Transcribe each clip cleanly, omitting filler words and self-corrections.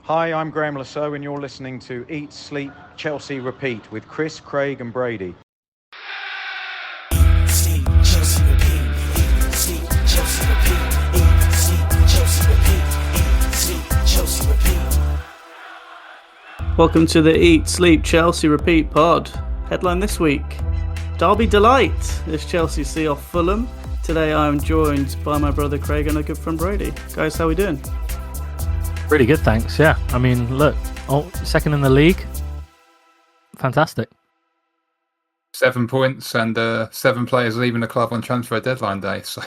Hi, I'm Graham Lasso, and you're listening to Eat, Sleep, Chelsea, Repeat with Chris, Craig, and Brady. Sleep, Chelsea, repeat. Eat, sleep, Chelsea, repeat. Eat, sleep, Chelsea, repeat. Eat, sleep, Chelsea, repeat. Welcome to the Eat, Sleep, Chelsea, Repeat pod. Headline this week: Derby delight as Chelsea see off Fulham. Today I'm joined by my brother Craig and a good friend Brady. Guys, how we doing? Really good, thanks. Yeah, I mean, look, second in the league. Fantastic. 7 points and 7 players leaving the club on transfer deadline day, so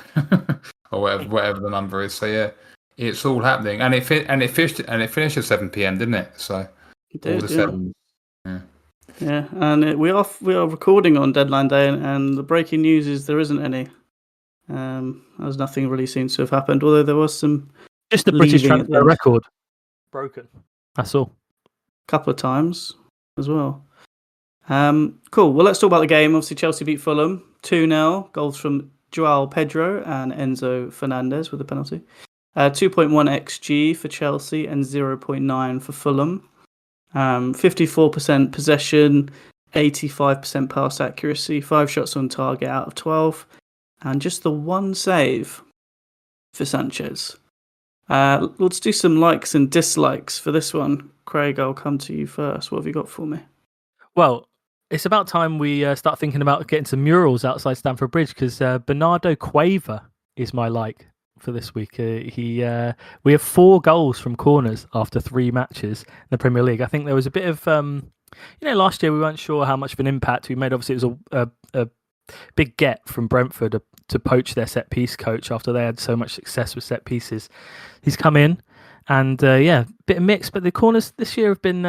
or whatever the number is. So yeah, it's all happening, and it finished at 7 p.m. didn't it? So It did, all the yeah. 7. Yeah, and we are recording on deadline day, and the breaking news is there isn't any. As nothing really seems to have happened, although there was some Just the British leaving at the transfer end. record broken. That's all. Couple of times as well. Cool. Well, let's talk about the game. Obviously, Chelsea beat Fulham 2-0. Goals from Joao Pedro and Enzo Fernandez with a penalty. 2.1 XG for Chelsea and 0.9 for Fulham. 54% possession, 85% pass accuracy, 5 shots on target out of 12, and just the 1 save for Sanchez. Let's do some likes and dislikes for this one. Craig, I'll come to you first. What have you got for me? Well, it's about time we start thinking about getting some murals outside Stamford Bridge, because Bernardo Cueva is my like for this week. We have 4 goals from corners after 3 matches in the Premier League. I think there was a bit of, last year we weren't sure how much of an impact we made. Obviously, it was a big get from Brentford to poach their set piece coach after they had so much success with set pieces. He's come in and bit of mix, but the corners this year have been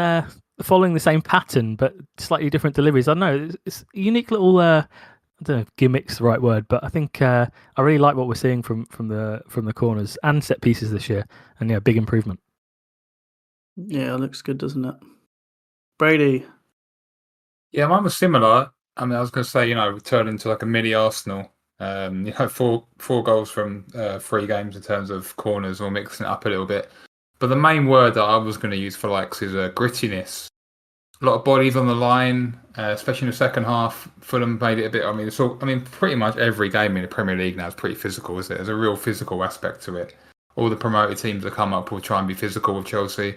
following the same pattern but slightly different deliveries. I don't know, it's a unique little I don't know if gimmick's the right word, but I think I really like what we're seeing from the corners and set pieces this year, and big improvement. Yeah, it looks good, doesn't it? Brady. Yeah, mine was similar. I mean, I was going to say, we turned into like a mini Arsenal. 4 goals from 3 games in terms of corners, or mixing it up a little bit. But the main word that I was going to use for likes is grittiness. A lot of bodies on the line, especially in the second half. Fulham made it a bit. I mean, pretty much every game in the Premier League now is pretty physical, isn't it? There's a real physical aspect to it. All the promoted teams that come up will try and be physical with Chelsea.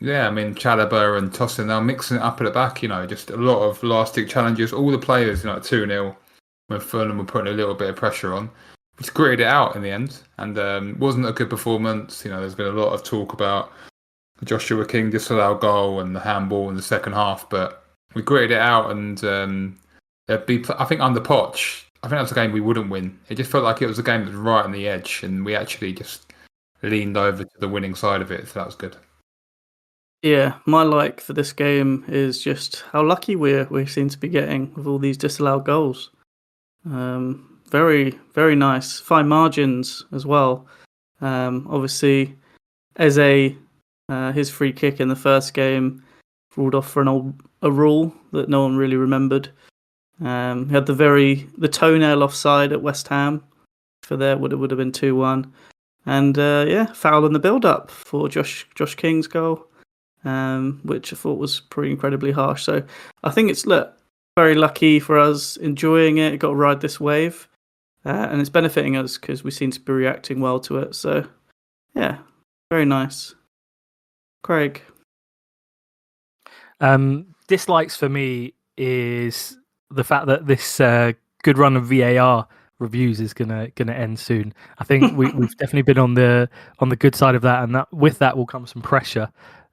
Yeah, I mean, Chalobah and Tosin, they're mixing it up at the back, just a lot of last-stick challenges. All the players, at 2-0, when Fulham were putting a little bit of pressure on, which gritted it out in the end. And wasn't a good performance. There's been a lot of talk about Joshua King disallowed goal and the handball in the second half, but we gritted it out. And I think under Poch, I think that was a game we wouldn't win. It just felt like it was a game that was right on the edge, and we actually just leaned over to the winning side of it. So that was good. Yeah, my like for this game is just how lucky we seem to be getting with all these disallowed goals. Very, very nice. Fine margins as well. Obviously, Eze, his free kick in the first game ruled off for a rule that no one really remembered. He had the toenail offside at West Ham for there would have been 2-1, and foul in the build up for Josh King's goal. Which I thought was pretty incredibly harsh. So I think it's very lucky for us enjoying it. Got to ride this wave, and it's benefiting us because we seem to be reacting well to it. So yeah, very nice. Craig. Dislikes for me is the fact that this good run of VAR reviews is gonna end soon. I think we've definitely been on the good side of that, and that with that will come some pressure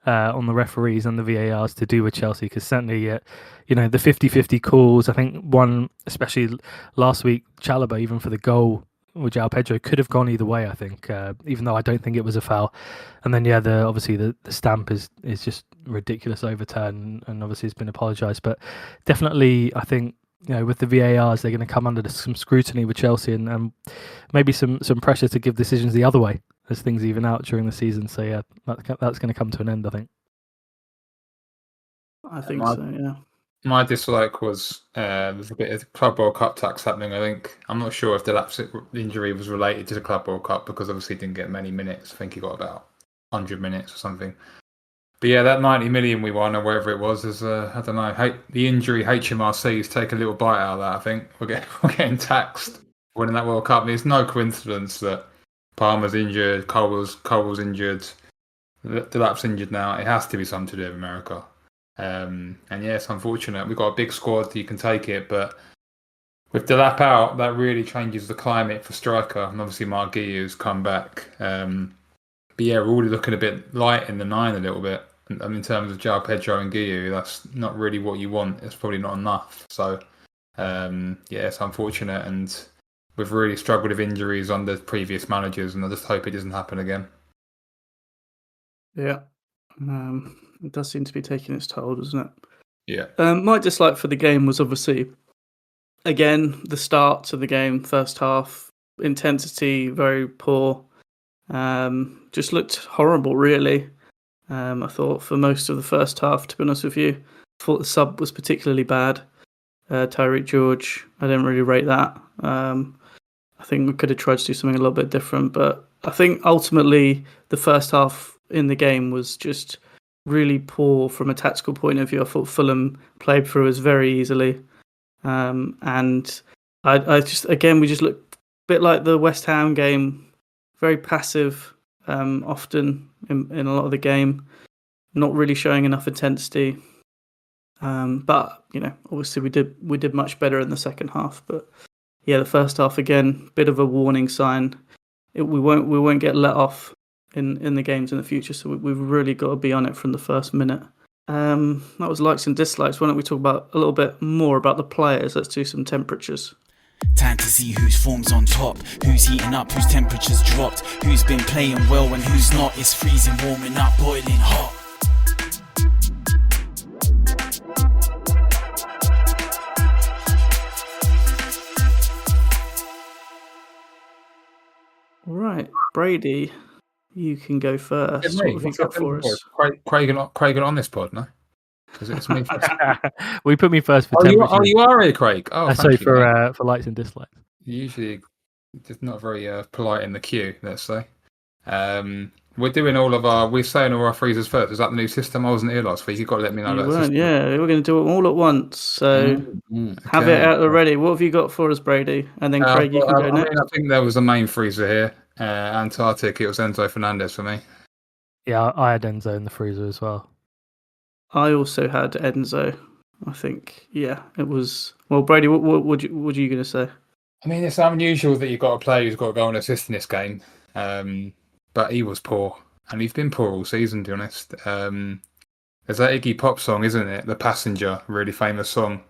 on the referees and the VARs to do with Chelsea, because certainly the 50-50 calls, I think one especially last week, Chalobah, even for the goal with Joao Pedro, could have gone either way, I think, even though I don't think it was a foul. And then obviously the stamp is just ridiculous overturn, and obviously it's been apologised, but definitely I think with the VARs they're going to come under some scrutiny with Chelsea, and maybe some pressure to give decisions the other way as things even out during the season. So yeah, that's going to come to an end, I think. I think so, yeah. My dislike was there's a bit of Club World Cup tax happening. I'm not sure if the Lapsic injury was related to the Club World Cup, because obviously he didn't get many minutes. I think he got about 100 minutes or something. But yeah, that 90 million we won or whatever it was is I don't know. The injury HMRC's take a little bite out of that. I think we're getting taxed winning that World Cup. And it's no coincidence that Palmer's injured, Cole's injured, Delap's injured now. It has to be something to do with America. And yeah, it's unfortunate. We've got a big squad, you can take it, but with Delap out, that really changes the climate for striker. And obviously Mark Guiu's come back. But yeah, we're already looking a bit light in the 9 a little bit. I mean, in terms of João Pedro and Guiu, that's not really what you want. It's probably not enough. So yeah, it's unfortunate, and we've really struggled with injuries under previous managers, and I just hope it doesn't happen again. Yeah. It does seem to be taking its toll, doesn't it? Yeah. My dislike for the game was obviously, again, the start to the game, first half, intensity, very poor. Just looked horrible, really. I thought for most of the first half, to be honest with you, I thought the sub was particularly bad. Tyreek George, I didn't really rate that. I think we could have tried to do something a little bit different, but I think ultimately the first half in the game was just really poor from a tactical point of view. I thought Fulham played through us very easily, and I just, again, we just looked a bit like the West Ham game, very passive. Often in a lot of the game, not really showing enough intensity. But obviously we did much better in the second half. But yeah, the first half again, bit of a warning sign. We won't get let off in the games in the future. So we've really got to be on it from the first minute. That was likes and dislikes. Why don't we talk about a little bit more about the players? Let's do some temperatures. Time to see whose form's on top, who's heating up, whose temperature's dropped, who's been playing well and who's not. It's freezing, warming up, boiling hot. All right, Brady, you can go first. It's What me. have you What's got happened? for us? Craig not on this pod, no? Because it's me first. We put me first for Oh, temperature. you are here, Craig. Oh, Sorry thank you, mate. for likes and dislikes. Usually just not very polite in the queue, let's say. We're doing we're saying all our freezers first. Is that the new system? I wasn't here last week. You've got to let me know You that weren't, system. yeah. We're going to do it all at once. So have it Okay. out already. What have you got for us, Brady? And then Craig, you can go next. I think there was a main freezer here. Antarctic, it was Enzo Fernandez for me. Yeah, I had Enzo in the freezer as well. I also had Enzo. I think, yeah, it was. Well, Brady, what are you going to say? I mean, it's unusual that you've got a player who's got a goal and assist in this game. But he was poor. And he's been poor all season, to be honest. There's that Iggy Pop song, isn't it? The Passenger, really famous song.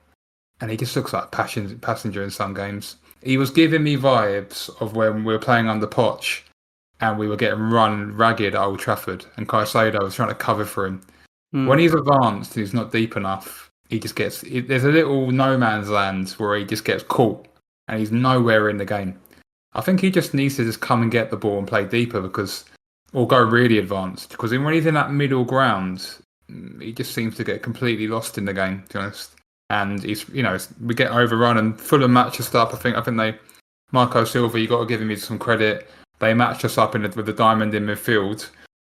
And he just looks like a passenger in some games. He was giving me vibes of when we were playing under Poch and we were getting run ragged at Old Trafford. And Caicedo was trying to cover for him. When he's advanced and he's not deep enough, he just gets... There's a little no man's land where he just gets caught and he's nowhere in the game. I think he just needs to just come and get the ball and play deeper or go really advanced. Because when he's in that middle ground, he just seems to get completely lost in the game, to be honest. And we get overrun and Fulham match us up. I think Marco Silva, you got to give him some credit. They matched us up with the diamond in midfield,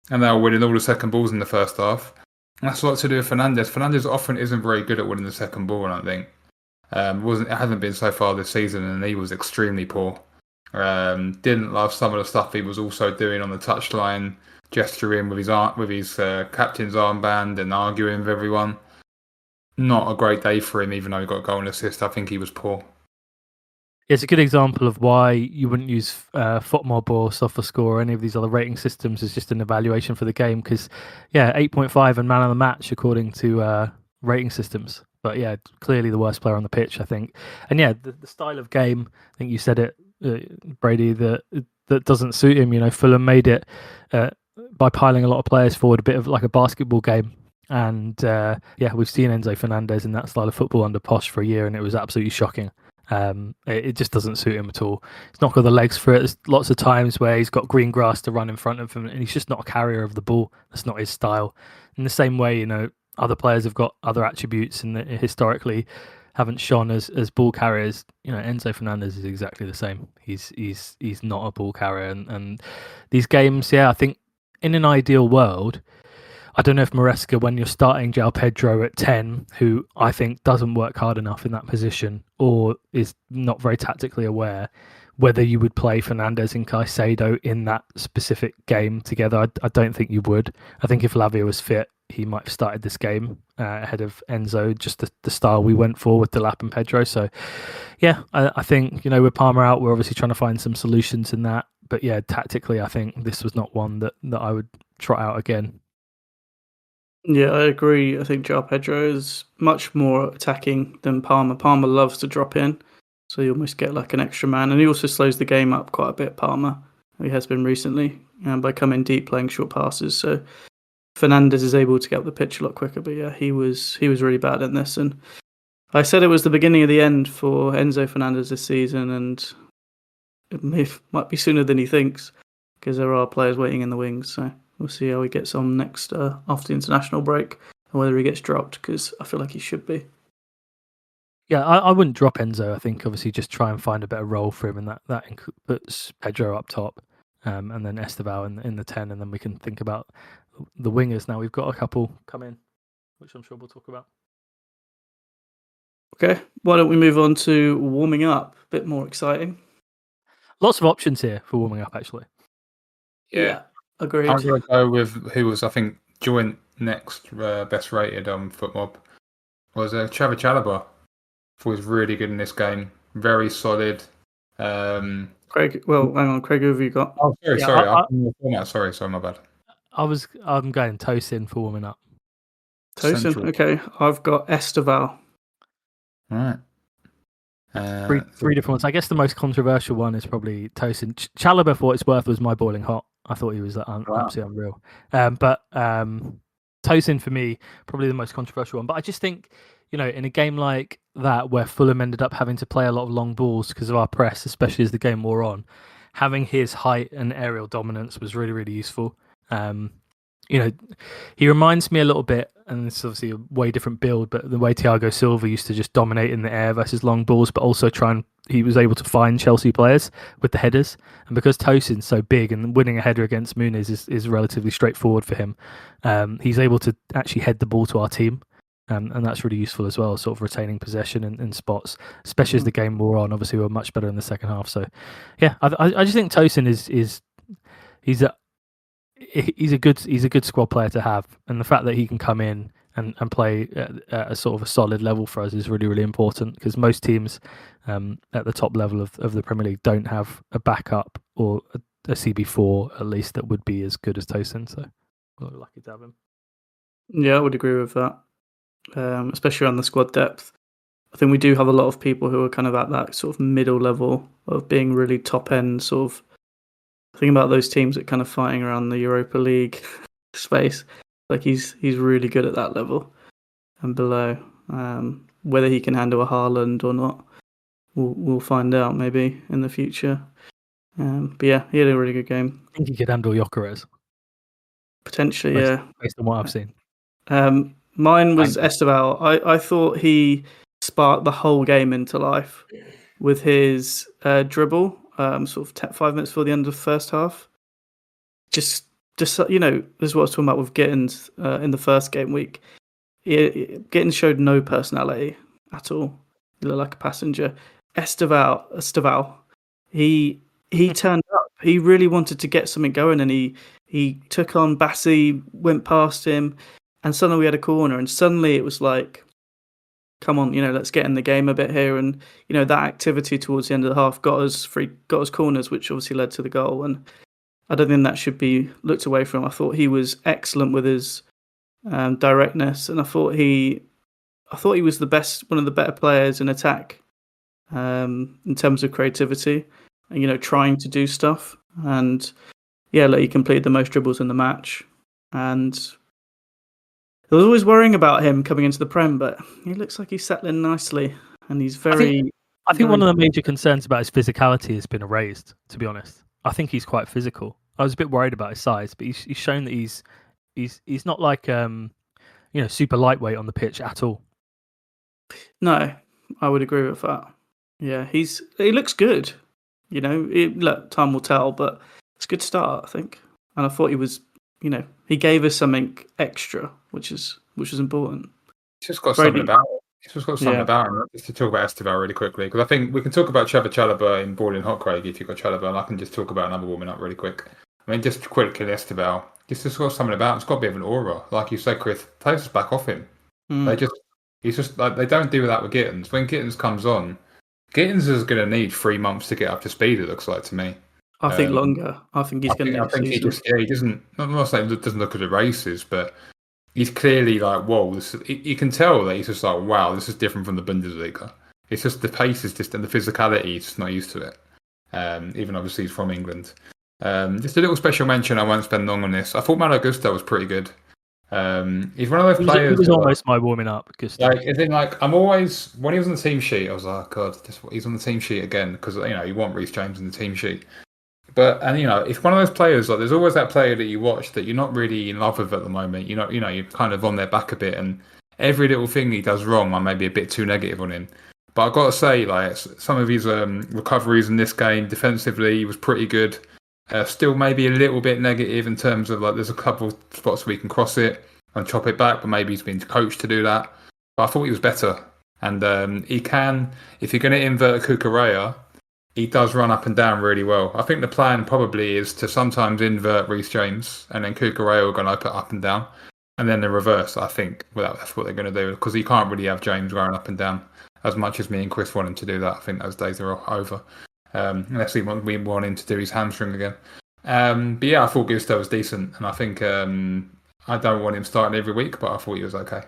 and they were winning all the second balls in the first half. And that's a lot to do with Fernandez. Fernandez often isn't very good at winning the second ball, I don't think. It hasn't been so far this season, and he was extremely poor. Didn't love some of the stuff he was also doing on the touchline, gesturing with his captain's armband and arguing with everyone. Not a great day for him, even though he got a goal and assist. I think he was poor. It's a good example of why you wouldn't use FOTMob or SofaScore or any of these other rating systems as just an evaluation for the game. Because, 8.5 and man of the match according to rating systems. But yeah, clearly the worst player on the pitch, I think. And yeah, the style of game, I think you said it, Brady, that doesn't suit him. Fulham made it by piling a lot of players forward, a bit of like a basketball game. And we've seen Enzo Fernandez in that style of football under Posh for a year, and it was absolutely shocking. It just doesn't suit him at all. He's not got the legs for it. There's lots of times where he's got green grass to run in front of him, and he's just not a carrier of the ball. That's not his style. In the same way, other players have got other attributes and historically haven't shone as ball carriers. Enzo Fernandez is exactly the same. He's not a ball carrier, and these games, I think in an ideal world, I don't know if Maresca, when you're starting João Pedro at 10, who I think doesn't work hard enough in that position or is not very tactically aware, whether you would play Fernandes and Caicedo in that specific game together. I don't think you would. I think if Lavia was fit, he might have started this game ahead of Enzo, just the style we went for with Delap and Pedro. So, yeah, I think, with Palmer out, we're obviously trying to find some solutions in that. But yeah, tactically, I think this was not one that I would trot out again. Yeah, I agree. I think João Pedro is much more attacking than Palmer. Palmer loves to drop in, so you almost get like an extra man. And he also slows the game up quite a bit, Palmer. He has been recently, by coming deep, playing short passes. So Fernandes is able to get up the pitch a lot quicker. But yeah, he was really bad in this. And I said it was the beginning of the end for Enzo Fernandes this season, and it might be sooner than he thinks, because there are players waiting in the wings. So we'll see how he gets on next after the international break, and whether he gets dropped, because I feel like he should be. Yeah, I wouldn't drop Enzo. I think obviously just try and find a better role for him, and that puts Pedro up top, and then Esteval in the 10, and then we can think about the wingers. Now we've got a couple come in, which I'm sure we'll talk about. Okay, why don't we move on to warming up? A bit more exciting. Lots of options here for warming up, actually. Yeah, agreed. I'm going to go with who was, I think, joint next best rated on FootMob was Chava Chalobah. He was really good in this game. Very solid. Craig, well, hang on, Craig, who have you got? Oh, sorry, Yeah, sorry. Sorry, my bad. I'm going Tosin for warming up. Tosin, Central. okay. I've got Esteval. Right. Three different ones. I guess the most controversial one is probably Tosin. Chalobah, for what it's worth, was my boiling hot. I thought he was absolutely unreal. But Tosin, for me, probably the most controversial one. But I just think, in a game like that where Fulham ended up having to play a lot of long balls because of our press, especially as the game wore on, having his height and aerial dominance was really, really useful. He reminds me a little bit, and it's obviously a way different build, but the way Thiago Silva used to just dominate in the air versus long balls, but also he was able to find Chelsea players with the headers. And because Tosin's so big and winning a header against Muniz is relatively straightforward for him, he's able to actually head the ball to our team. And that's really useful as well, sort of retaining possession in spots, especially as the game wore on. Obviously, we were much better in the second half. So, yeah, I just think Tosin he's a good squad player to have, and the fact that he can come in and play at a sort of a solid level for us is really, really important, because most teams at the top level of the Premier League don't have a backup or a CB4 at least that would be as good as Tosin. So we're lucky to have him. Yeah, I would agree with that, especially on the squad depth. I think we do have a lot of people who are kind of at that sort of middle level of being really top end sort of. Think about those teams that kind of fighting around the Europa League space. Like he's really good at that level and below. Whether he can handle a Haaland or not, we'll find out maybe in the future. But yeah, he had a really good game. I think he could handle Gyökeres. Potentially, based on what I've seen. Mine was Esteval. I thought he sparked the whole game into life with his dribble. Sort of 5 minutes before the end of the first half. Just this is what I was talking about with Gittins in the first game week. Gittins showed no personality at all. He looked like a passenger. Esteval, he turned up. He really wanted to get something going, and he took on Bassi, went past him, and suddenly we had a corner, and suddenly it was like, come on, let's get in the game a bit here. And, that activity towards the end of the half got us corners, which obviously led to the goal. And I don't think that should be looked away from. I thought he was excellent with his directness. And I thought he was one of the better players in attack in terms of creativity and, trying to do stuff. And yeah, he completed the most dribbles in the match. And I was always worrying about him coming into the Prem, but he looks like he's settling nicely, and he's very. I think one of the major concerns about his physicality has been erased. To be honest, I think he's quite physical. I was a bit worried about his size, but he's shown that he's not like super lightweight on the pitch at all. No, I would agree with that. Yeah, he looks good. Look, time will tell, but it's a good start, I think. And I thought he was, he gave us something extra, which was important. He's just got Brady- something about it. He's just got something Yeah. about him. Just to talk about Esteval really quickly, because I think we can talk about Trevor Chalobah in Boiling Hot, Craig, if you've got Chalobah, and I can just talk about another warming up really quick. I mean, just quickly, Esteval. Just got something about him. It's got a bit of an aura. Like you said, Chris, takes us back off him. He's just like, they don't do that with Gittins. When Gittins comes on, Gittins is going to need 3 months to get up to speed, it looks like to me. I think longer. I think he's going to need I think he doesn't, I'm not saying he doesn't look at the races, but he's clearly like, whoa, you can tell that he's just like, wow, this is different from the Bundesliga. It's just the pace is just, and the physicality, he's just not used to it. Even obviously he's from England. Just a little special mention, I won't spend long on this. I thought Malo Gusto was pretty good. He's one of those players. He was almost my warming up. I'm always, when he was on the team sheet, I was like, God, he's on the team sheet again, because you want Reece James in the team sheet. But it's one of those players, like there's always that player that you watch that you're not really in love with at the moment. You're kind of on their back a bit, and every little thing he does wrong, I may be a bit too negative on him. But I've got to say, like some of his recoveries in this game defensively, he was pretty good. Still maybe a little bit negative in terms of like there's a couple of spots where he can cross it and chop it back, but maybe he's been coached to do that. But I thought he was better, and he can, if you're going to invert Cucurella, he does run up and down really well. I think the plan probably is to sometimes invert Reece James, and then Cucurella will go up and down, and then the reverse. I think that's what they're going to do, because you can't really have James going up and down as much as me and Chris want him to do that. I think those days are over. Unless we want him to do his hamstring again. But yeah, I thought Gusto was decent, and I think I don't want him starting every week, but I thought he was okay.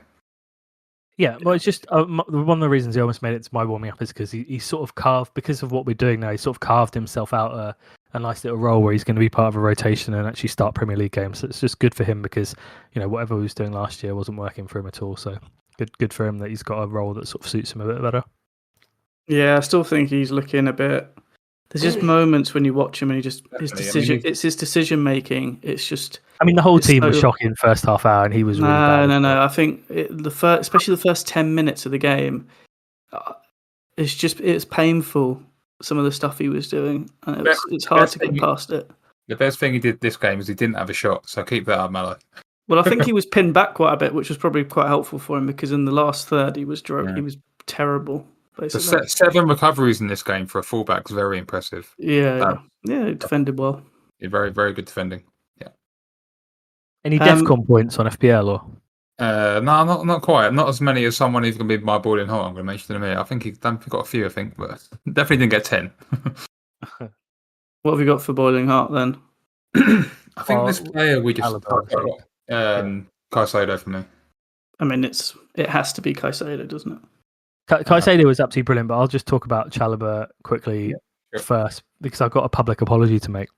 Yeah, well, it's just one of the reasons he almost made it to my warming up is because he sort of carved, because of what we're doing now, he sort of carved himself out a nice little role where he's going to be part of a rotation and actually start Premier League games. So it's just good for him, because whatever he was doing last year wasn't working for him at all. So good for him that he's got a role that sort of suits him a bit better. Yeah, I still think he's looking a bit. There's just moments when you watch him and it's his decision making. It's just. I mean, the whole team was shocking first half hour, and he was really bad. No. I think especially the first 10 minutes of the game, it's painful. Some of the stuff he was doing, and it's hard to get past it. The best thing he did this game is he didn't have a shot, so keep that up, Mallow. Well, I think he was pinned back quite a bit, which was probably quite helpful for him, because in the last third he was terrible. Basically. 7 recoveries in this game for a fullback is very impressive. Yeah, he defended well. Yeah, very, very good defending. Yeah. Any DEFCON points on FPL or? No, not quite. Not as many as someone who's going to be my Boiling Hot. I'm going to mention in a minute. I think he's got a few. I think, but definitely didn't get 10. What have you got for Boiling Hot then? I think this player we just Caicedo for me. I mean, it has to be Caicedo, doesn't it? Caicedo was absolutely brilliant, but I'll just talk about Chalobah quickly first, because I've got a public apology to make.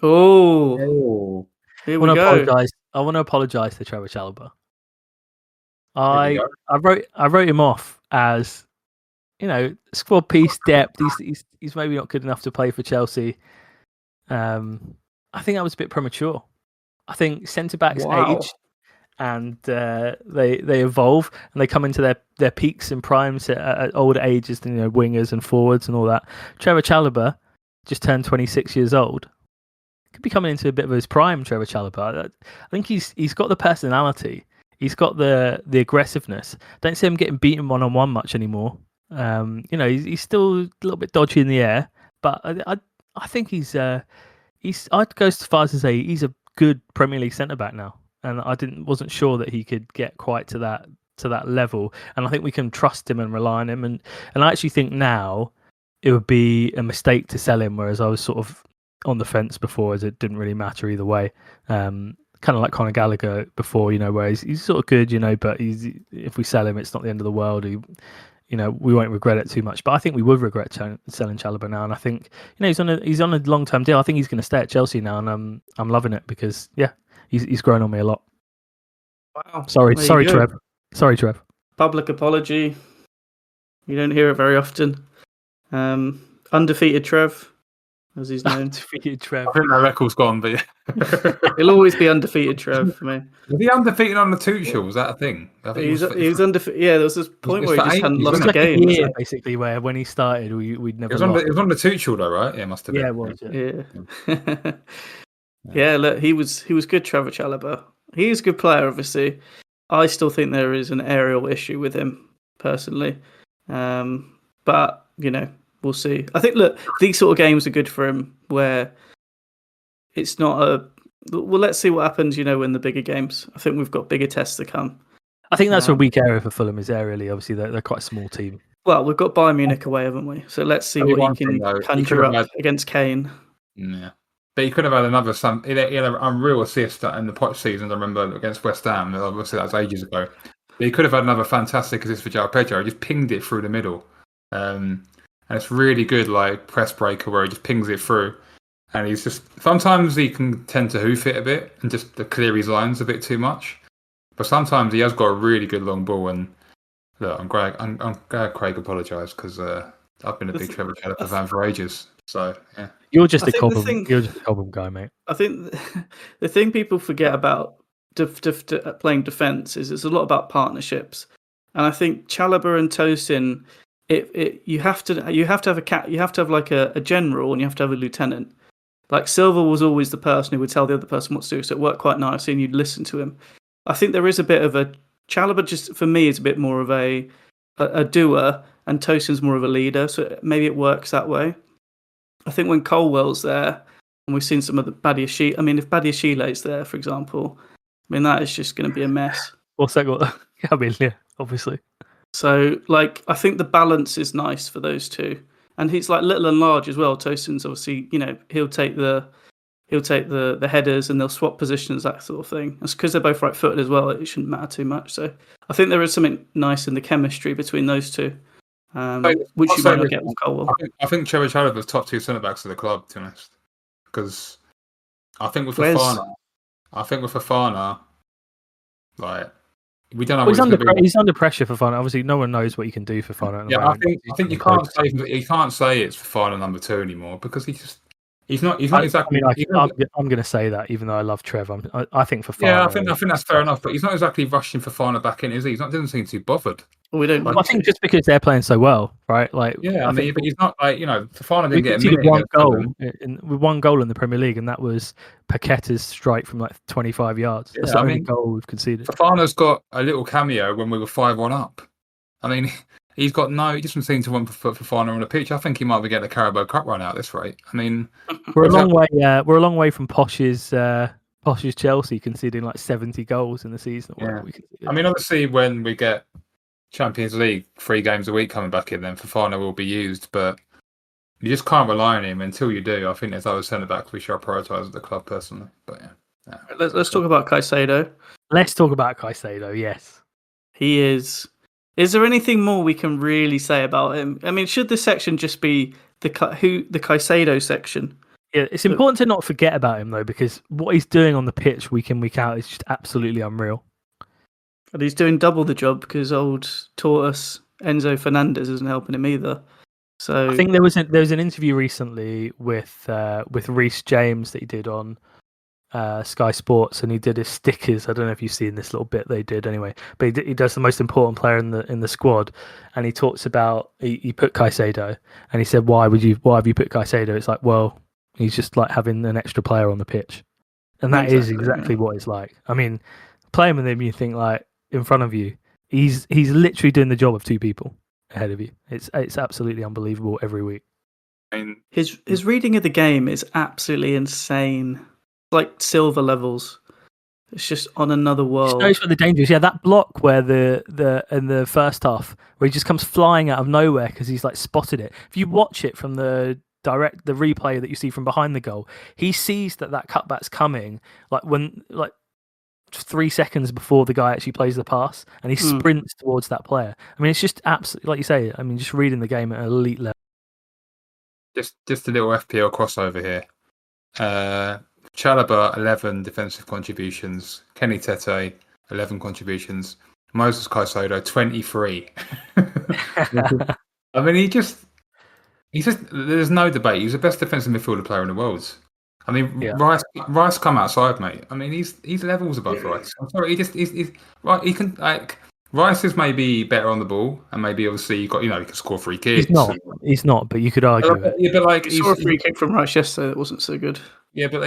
Oh, here we go. I want to apologise to Trevor Chalobah. I wrote him off as, squad piece depth. He's maybe not good enough to play for Chelsea. I think that was a bit premature. I think centre backs age, and they evolve, and they come into their peaks and primes at older ages than wingers and forwards and all that. Trevor Chalobah just turned 26 years old. Could be coming into a bit of his prime. Trevor Chalobah. I think he's got the personality. He's got the aggressiveness. Don't see him getting beaten 1-on-1 much anymore. He's still a little bit dodgy in the air, but I think I'd go as far as to say he's a good Premier League centre back now. And I wasn't sure that he could get quite to that level. And I think we can trust him and rely on him. And I actually think now it would be a mistake to sell him, whereas I was sort of on the fence before, as it didn't really matter either way. Kind of like Conor Gallagher before, where he's sort of good, but if we sell him, it's not the end of the world. We won't regret it too much. But I think we would regret selling Chalobah now. And I think he's on a long-term deal. I think he's going to stay at Chelsea now, and I'm loving it because he's grown on me a lot. Wow. Sorry, Trev. Sorry, Trev. Public apology. You don't hear it very often. Undefeated Trev, as he's known. Undefeated Trev. I think that record's gone, but he'll always be undefeated Trev for me. Was he undefeated on the Tuchel? Was that a thing? He was undefeated. Yeah, there was this point where he just hadn't lost a game. Year, basically, where when he started, we'd never. It was on the Tuchel, though, right? Yeah, it must have been. Yeah, it was. Yeah. Yeah, look, he was good, Trevor Chalobah. He is a good player, obviously. I still think there is an aerial issue with him, personally. But, we'll see. I think, look, these sort of games are good for him where it's not a... Well, let's see what happens, in the bigger games. I think we've got bigger tests to come. I think that's a weak area for Fulham, is aerially. Obviously, they're quite a small team. Well, we've got Bayern Munich away, haven't we? So let's see what he can conjure up against Kane. Yeah. But he could have had he had an unreal assist in the Poch season, I remember, against West Ham. Obviously, that was ages ago. But he could have had another fantastic assist for João Pedro. He just pinged it through the middle. And it's really good, like, press breaker where he just pings it through. And he's just... Sometimes he can tend to hoof it a bit and just clear his lines a bit too much. But sometimes he has got a really good long ball. And look, I'm glad Craig apologised because I've been a big Trevor Chalobah fan for ages. So, yeah. You're just a Cobham guy, mate. I think the thing people forget about playing defence is it's a lot about partnerships, and I think Chalobah and Tosin, you have to have like a general and you have to have a lieutenant. Like Silva was always the person who would tell the other person what to do, so it worked quite nicely, and you'd listen to him. I think there is a bit of a Chalobah. Just for me, is a bit more of a doer, and Tosin's more of a leader. So maybe it works that way. I think when Colwell's there, and we've seen some of the Badiashile. I mean, if Badiashile's there, for example, that is just going to be a mess. What's that got? I mean, yeah, obviously. So, like, I think the balance is nice for those two, and he's like little and large as well. Tosin's obviously, he'll take the headers and they'll swap positions, that sort of thing. It's because they're both right-footed as well. It shouldn't matter too much. So, I think there is something nice in the chemistry between those two. Which you might not get with Colwell. I think Trevor Chalobah's top two centre backs of the club, to be honest. Because I think with Fofana, like we don't know. He's under pressure for Fofana. Obviously, no one knows what he can do for Fofana. Yeah, I think you can't say it's Fofana number 2 anymore because he's not exactly. I'm going to say that even though I love Trev, I think Fofana. Yeah, I think that's fair enough. But he's not exactly rushing Fofana back in, is he? Doesn't seem too bothered. Well, we don't. I think just because they're playing so well, right? Like, yeah, I mean, but he's not like Fofana didn't get one goal in the Premier League, and that was Paqueta's strike from like 25 yards. That's the only goal we've conceded. Fofana's got a little cameo when we were 5-1 up. I mean, he doesn't seem to want to put Fofana on the pitch. I think he might be getting the Carabao Cup run out at this rate. I mean, we're a long way. We're a long way from Posh's Chelsea conceding like 70 goals in the season. Yeah. I mean, obviously, when we get Champions League 3 games a week coming back in, then Fofana will be used, but you just can't rely on him until you do. I think there's other centre backs we should prioritise at the club personally. But yeah. Let's talk about Caicedo. Let's talk about Caicedo. Yes, he is. Is there anything more we can really say about him? I mean, should this section just be the Caicedo section? Yeah, it's important to not forget about him though, because what he's doing on the pitch week in, week out is just absolutely unreal. And he's doing double the job because old Tortoise Enzo Fernandez isn't helping him either. So I think there was an interview recently with Reece James that he did on Sky Sports, and he did his stickers. I don't know if you've seen this little bit they did anyway, but he does the most important player in the squad, and he talks about he put Caicedo, and he said why have you put Caicedo? It's like, well, he's just like having an extra player on the pitch, and that is exactly what it's like. I mean, playing with him, you think like in front of you, he's literally doing the job of 2 people ahead of you. It's absolutely unbelievable every week. I mean, his reading of the game is absolutely insane. Like silver levels. It's just on another world. He knows where the danger is. Yeah, that block where in the first half where he just comes flying out of nowhere because he's like spotted it. If you watch it from the replay that you see from behind the goal, he sees that cutback's coming like 3 seconds before the guy actually plays the pass, and he sprints towards that player. I mean, it's just absolutely, like you say, I mean, just reading the game at an elite level. Just a little FPL crossover here. Chalobah, 11 defensive contributions. Kenny Tete, 11 contributions. Moses Caicedo, 23. I mean, he's just, there's no debate. He's the best defensive midfielder player in the world. I mean, yeah. Rice come outside, mate. I mean, he's levels above Rice. I'm sorry, he's right. He can, like, Rice is maybe better on the ball, and maybe obviously he can score free kicks. He's not, but you could argue it. Yeah, but like You saw a free kick from Rice yesterday that wasn't so good. Yeah, but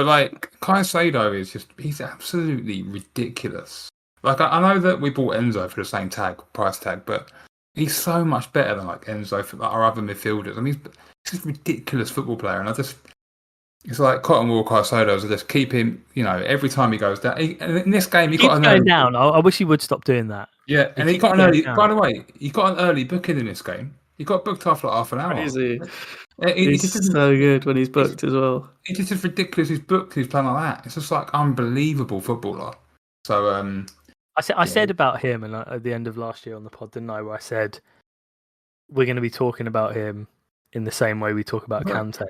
like Caicedo he's absolutely ridiculous. Like I know that we bought Enzo for the same price tag, but he's so much better than like Enzo for like, our other midfielders. I mean, he's just a ridiculous football player, and it's like Cotton Wool Caicedo. So just keep him, every time he goes down. And in this game, he got an early down. I wish he would stop doing that. Yeah, and he got an early. By the way, he got an early booking in this game. He got booked after like half an hour. Crazy. He's so good when he's booked as well. It's just ridiculous. He's booked. He's playing like that. It's just like unbelievable footballer. So I said about him, and at the end of last year on the pod, didn't I? Where I said we're going to be talking about him in the same way we talk about Kante.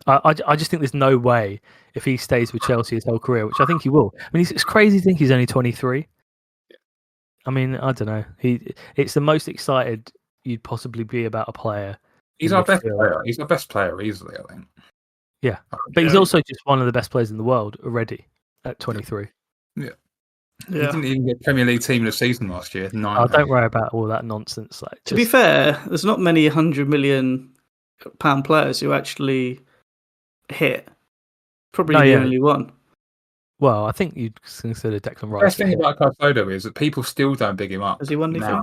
I just think there's no way if he stays with Chelsea his whole career, which I think he will. I mean, it's crazy to think he's only 23. I mean, I don't know. It's the most excited you'd possibly be about a player. He's our best player. He's our best player easily, I think. Yeah, but he's also just one of the best players in the world already at 23. Yeah. He didn't even get Premier League Team of the Season last year. Oh, don't worry about all that nonsense. To be fair, there's not many £100 million players who actually hit. Probably the only one. Well, I think you'd consider Declan Rice. The best thing about Caicedo is that people still don't big him up. Has he won anything?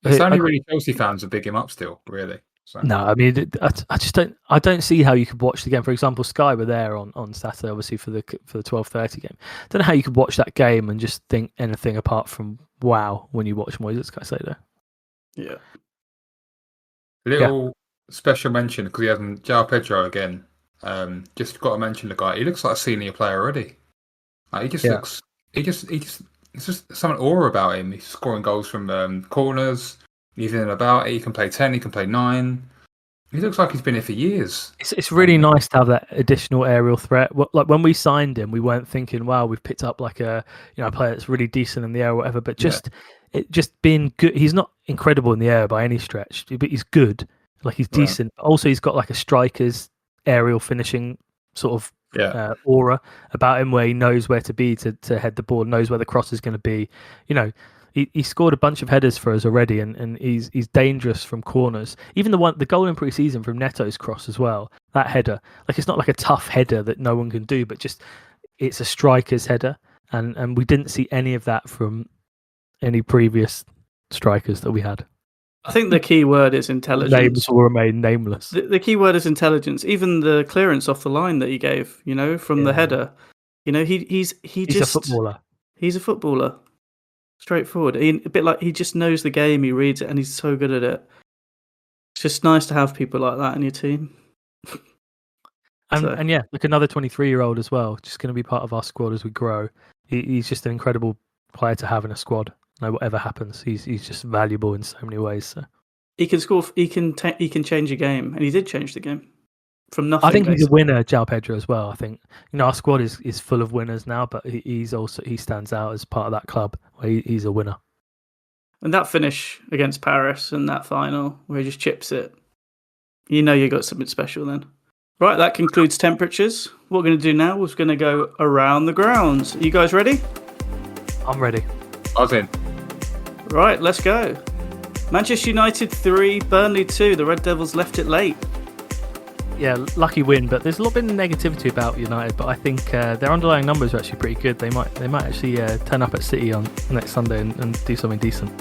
It's only really Chelsea fans that big him up still, really. So. No, I mean, I just don't. I don't see how you could watch the game. For example, Sky were there on Saturday, obviously for the 12:30 game. Don't know how you could watch that game and just think anything apart from wow when you watch Moises Caicedo. Yeah. Little special mention because he hasn't. João Pedro again. Just got to mention the guy. He looks like a senior player already. Like, he just looks. He just. It's just some aura about him. He's scoring goals from corners. He's in and about it. He can play 10. He can play 9. He looks like he's been here for years. It's really nice to have that additional aerial threat. Like when we signed him, we weren't thinking, "Wow, we've picked up like a player that's really decent in the air or whatever." But just being good. He's not incredible in the air by any stretch, but he's good. Like he's decent. But also, he's got like a striker's aerial finishing sort of aura about him, where he knows where to be to head the ball, knows where the cross is going to be. He scored a bunch of headers for us already, and he's dangerous from corners. Even the goal in pre-season from Neto's cross as well. That header, like it's not like a tough header that no one can do, but just it's a striker's header, and we didn't see any of that from any previous strikers that we had. I think the key word is intelligence. Names will remain nameless. The key word is intelligence. Even the clearance off the line that he gave, from the header, he's just a footballer. He's a footballer. Straightforward. A bit like he just knows the game, he reads it, and he's so good at it. It's just nice to have people like that in your team. And like another 23-year-old as well, just going to be part of our squad as we grow. He's just an incredible player to have in a squad. No, whatever happens, he's just valuable in so many ways. So. He can score. He can change a game, and he did change the game from nothing. I think he's a winner, João Pedro, as well. I think our squad is full of winners now, but he stands out as part of that club where he's a winner. And that finish against Paris and that final where he just chips it, you got something special then. Right, that concludes temperatures. What we're going to do now is going to go around the grounds. Are you guys ready? I'm ready. I was in. Right, let's go. Manchester United 3, Burnley 2. The Red Devils left it late. Yeah, lucky win, but there's a lot of negativity about United. But I think their underlying numbers are actually pretty good. They might actually turn up at City on next Sunday and do something decent.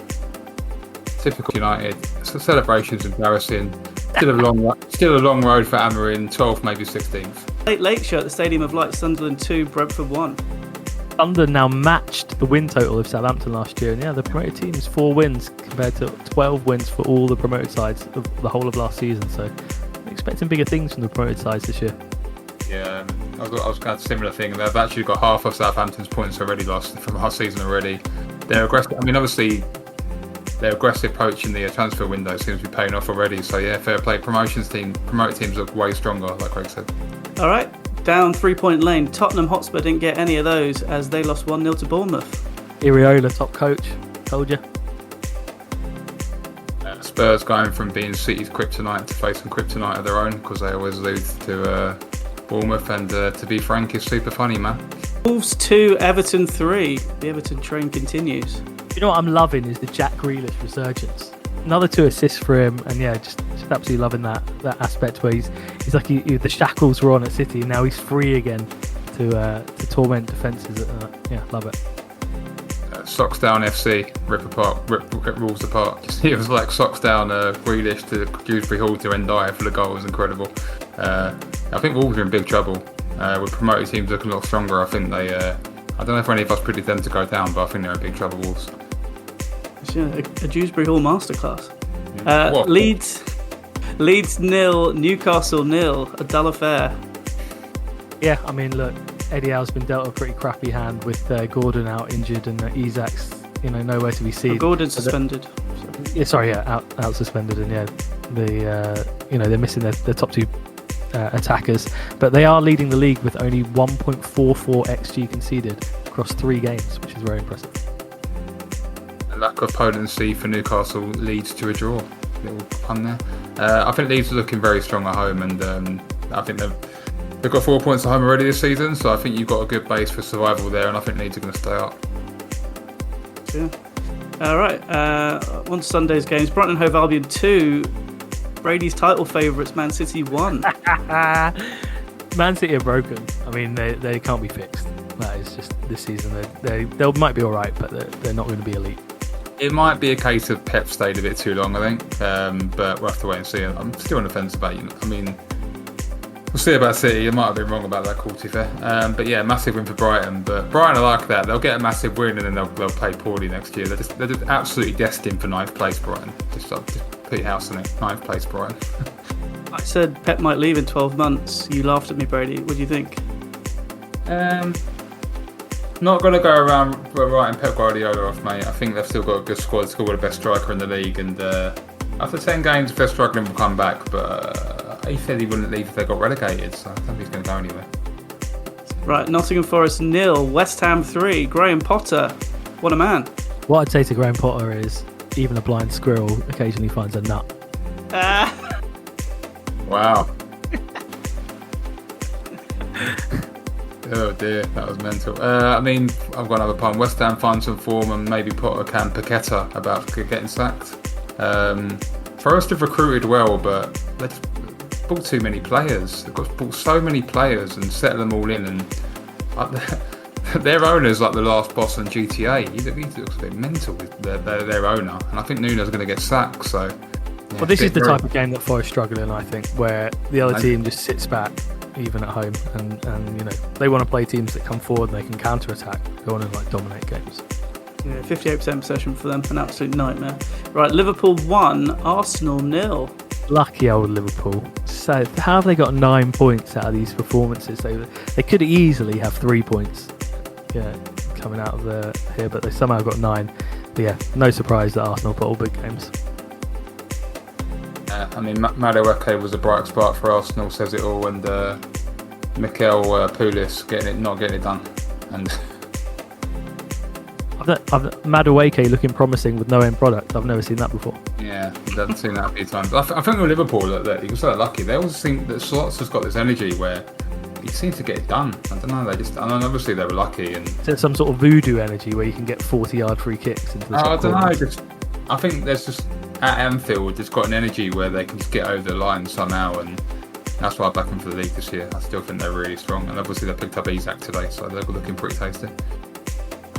Typical United. So celebrations embarrassing. Still a long road for Amorim. 12th, maybe 16th. Late show at the Stadium of Light. Sunderland 2, Brentford 1. Sunderland now matched the win total of Southampton last year, and the promoted team's 4 wins compared to 12 wins for all the promoted sides of the whole of last season. So I'm expecting bigger things from the promoted sides this year. Yeah, I was kind of similar thing. They've actually got half of Southampton's points already lost from last season already. They're aggressive. I mean, obviously, their aggressive approach in the transfer window seems to be paying off already. So yeah, fair play. Promoted teams look way stronger, like Craig said. All right. Down 3-point lane. Tottenham Hotspur didn't get any of those as they lost 1-0 to Bournemouth. Iriola, top coach. Told you. Spurs going from being City's kryptonite to facing kryptonite of their own because they always lose to Bournemouth. And to be frank, it's super funny, man. Wolves 2, Everton 3. The Everton train continues. You know what I'm loving is the Jack Grealish resurgence. Another 2 assists for him, and yeah, just absolutely loving that aspect where he's like the shackles were on at City, and now he's free again to torment defences. Yeah, love it. Socks down FC, rip Wolves apart. It was like socks down Grealish to Dewsbury Hall to Ndiaye for the goal. It was incredible. I think Wolves are in big trouble. With promoted teams looking a lot stronger, I think they. I don't know if any of us predicted them to go down, but I think they're in big trouble, Wolves. Yeah, a Dewsbury Hall masterclass. Leeds 0, Newcastle 0. A dull affair. Yeah, I mean, look, Eddie Howe's been dealt a pretty crappy hand with Gordon out injured and Isak's, nowhere to be seen. Gordon suspended. Out suspended, and they're missing their top 2 attackers, but they are leading the league with only 1.44 XG conceded across 3 games, which is very impressive. A lack of potency for Newcastle leads to a draw. Little pun there. I think Leeds are looking very strong at home, and I think they've got 4 points at home already this season, so I think you've got a good base for survival there, and I think Leeds are going to stay up. Yeah. All right. On to Sunday's games. Brighton and Hove Albion 2. Brady's title favourites, Man City 1. Man City are broken. I mean, they can't be fixed. That is just this season. They might be all right, but they're not going to be elite. It might be a case of Pep stayed a bit too long, I think, but we'll have to wait and see. I'm still on the fence about I mean, we'll see about City. I might have been wrong about that call, to be fair. But yeah, massive win for Brighton. But Brighton are like that. They'll get a massive win and then they'll play poorly next year. They're just absolutely destined for 9th place, Brighton. Just put your house on it. 9th place, Brighton. I said Pep might leave in 12 months. You laughed at me, Brady. What do you think? Not going to go around writing Pep Guardiola off, mate. I think they've still got a good squad. Still got the best striker in the league. And after 10 games, if they're struggling, will come back. But he said he wouldn't leave if they got relegated. So I don't think he's going to go anywhere. Right, Nottingham Forest 0, West Ham 3. Graham Potter, what a man. What I'd say to Graham Potter is even a blind squirrel occasionally finds a nut. Wow. Oh dear, that was mental. I mean, I've got another pun. West Ham find some form and maybe Potter can Paqueta about getting sacked. Forest have recruited well, but they've bought too many players. They've bought so many players and settled them all in, and their owner's like the last boss on GTA. He looks a bit mental with their owner, and I think Nuno's going to get sacked. So, yeah, well, this is the type of game that Forest struggle in, I think, where the other team just sits back, even at home, and they want to play teams that come forward and they can counter attack, go on and dominate games. Yeah, 58% possession for them, an absolute nightmare. Right, Liverpool 1, Arsenal 0. Lucky old Liverpool. So how have they got 9 points out of these performances? They could easily have 3 points coming out of here, but they somehow got 9. But yeah, no surprise that Arsenal put all big games. I mean, Madueke was a bright spark for Arsenal, says it all, and Mikel Pulis not getting it done. And Madueke looking promising with no end product. I've never seen that before. Yeah, I've seen that a few times. I think with Liverpool, that you can say lucky. They always seem that Slots has got this energy where he seems to get it done. I don't know. Obviously they were lucky, and there's some sort of voodoo energy where you can get 40-yard free kicks into the top corner. I don't know. I think there's just at Anfield, it's got an energy where they can just get over the line somehow, and that's why I back them for the league this year. I still think they're really strong, and obviously they picked up Isak today, so they're looking pretty tasty.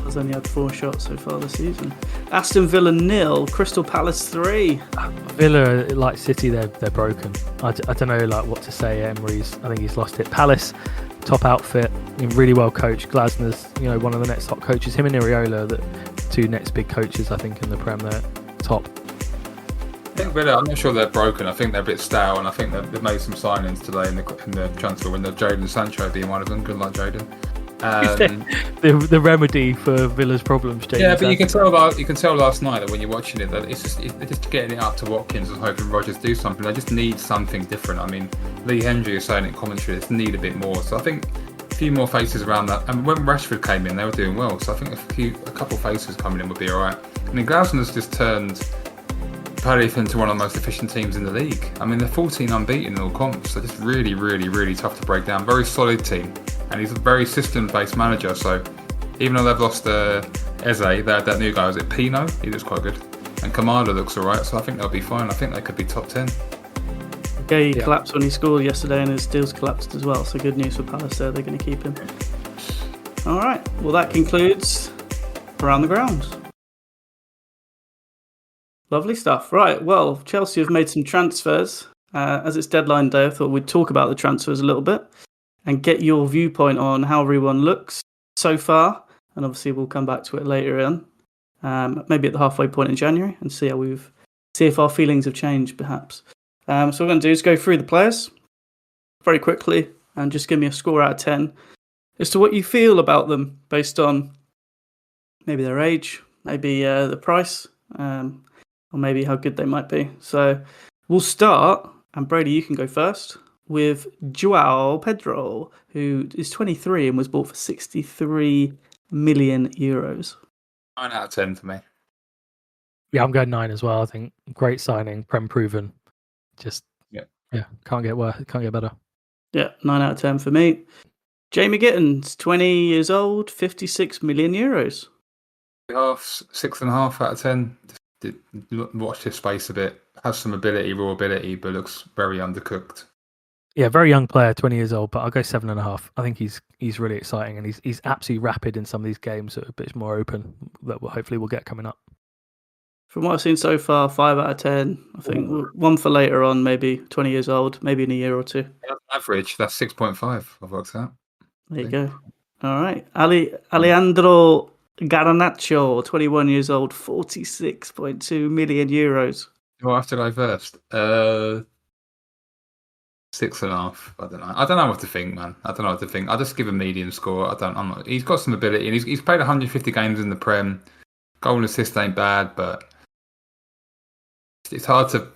Has only had 4 shots so far this season. Aston Villa 0, Crystal Palace 3. Villa, like City, they're broken. I don't know what to say. I think he's lost it. Palace, top outfit, really well coached. Glasner's one of the next top coaches. Him and Iriola, the 2 next big coaches I think in the Prem. They're top. I think Villa, I'm not sure they're broken. I think they're a bit stale, and I think they've made some signings today in the transfer window. Jadon Sancho being one of them. Good luck, Jadon. The remedy for Villa's problems, James. Yeah, but you can tell last night that when you're watching it that they're just getting it up to Watkins and hoping Rodgers do something. They just need something different. I mean, Lee Hendry is saying in commentary they just need a bit more. So I think a few more faces around that. And when Rashford came in, they were doing well. So I think a couple faces coming in would be all right. I mean, Glasner's just turned Cardiff into one of the most efficient teams in the league. I mean, they're 14 unbeaten in all comps. They're just really, really, really tough to break down. Very solid team. and he's a very system-based manager. So even though they've lost Eze, they had that new guy. Is it Pino? He looks quite good, and Kamada looks alright. So I think they'll be fine. I think they could be top 10. Gay collapsed when he scored yesterday, and his deals collapsed as well. So good news for Palace there. They're going to keep him. All right. Well, that concludes Around the Grounds. Lovely stuff. Right. Well, Chelsea have made some transfers. As it's deadline day, I thought we'd talk about the transfers a little bit and get your viewpoint on how everyone looks so far. And obviously, we'll come back to it later on, maybe at the halfway point in January, and see if our feelings have changed, perhaps. So what we're going to do is go through the players very quickly and just give me a score out of 10 as to what you feel about them based on maybe their age, maybe the price, or maybe how good they might be. So we'll start, and Brady, you can go first, with Joao Pedro, who is 23 and was bought for 63 million euros. 9 out of 10 for me. Yeah, I'm going 9 as well. I think great signing, Prem proven. Just can't get worse, can't get better. Yeah, 9 out of 10 for me. Jamie Gittins, 20 years old, 56 million euros. 6.5 out of 10. Watch his space a bit. Has some ability, raw ability, but looks very undercooked. Yeah, very young player, 20 years old, but I'll go 7.5. I think he's really exciting, and he's absolutely rapid in some of these games that are a bit more open that hopefully we'll get coming up. From what I've seen so far, 5 out of 10. I think one for later on, maybe 20 years old, maybe in a year or two. Average, that's 6.5. I've worked out. There you go. All right. Alejandro Garnacho, 21 years old, 46.2 million euros. Do I have to go first? 6.5. I don't know what to think, man. I don't know what to think. I'll just give a medium score. He's got some ability, and he's played 150 games in the Prem. Goal and assist ain't bad, but it's hard to